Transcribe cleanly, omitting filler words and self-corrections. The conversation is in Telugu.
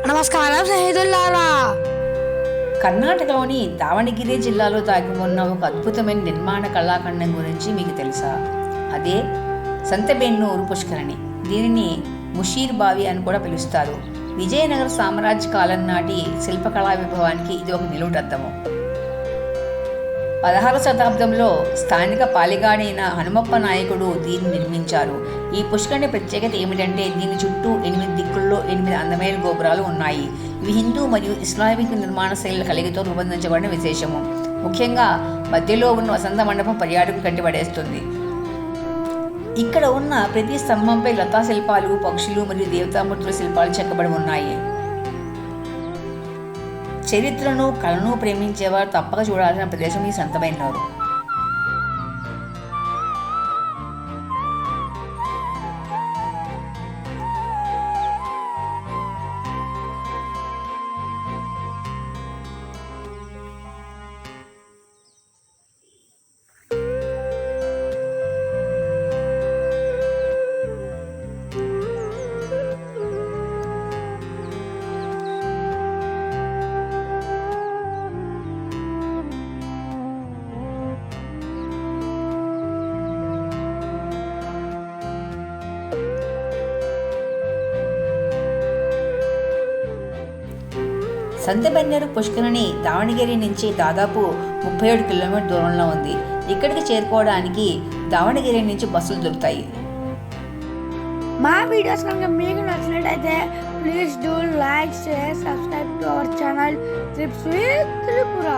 నమస్కారం స్నేహితులారా. కర్ణాటకలోని దావణగిరి జిల్లాలో దాగి ఉన్న ఒక అద్భుతమైన నిర్మాణ కళాఖండం గురించి మీకు తెలుసా? అదే సంతెబెన్నూరు పుష్కరిణి. దీనిని ముషీర్ బావి అని కూడా పిలుస్తారు. విజయనగర సామ్రాజ్య కాలం నాటి శిల్పకళా విభవానికి ఇది ఒక నిలువుటద్దము. 16వ శతాబ్దంలో స్థానిక పాలిగాడైన హనుమప్ప నాయకుడు దీన్ని నిర్మించారు. ఈ పుష్కరిణి ప్రత్యేకత ఏమిటంటే దీని చుట్టూ 8 దిక్కుల్లో 8 అందమైన గోపురాలు ఉన్నాయి. ఇవి హిందూ మరియు ఇస్లామిక్ నిర్మాణ శైలి కలిగితో రూపొందించబడిన విశేషము. ముఖ్యంగా మధ్యలో ఉన్న వసంత మండపం పర్యాటకులు కట్టిపడేస్తుంది. ఇక్కడ ఉన్న ప్రతి స్తంభంపై లతా శిల్పాలు, పక్షులు మరియు దేవతామూర్తుల శిల్పాలు చెక్కబడి ఉన్నాయి. చరిత్రను, కళను ప్రేమించేవారు తప్పక చూడాల్సిన ప్రదేశం ఈ సంతబెన్నూరు. సంతెబెన్నూరు పుష్కరిణి దావణగిరి నుంచి దాదాపు 37 కిలోమీటర్ దూరంలో ఉంది. ఇక్కడికి చేరుకోవడానికి దావణగిరి నుంచి బస్సులు దొరుకుతాయి. మా వీడియోస్ కనుక మీకు నచ్చినట్టయితే please do like, share, subscribe to our channel trips with Tripura.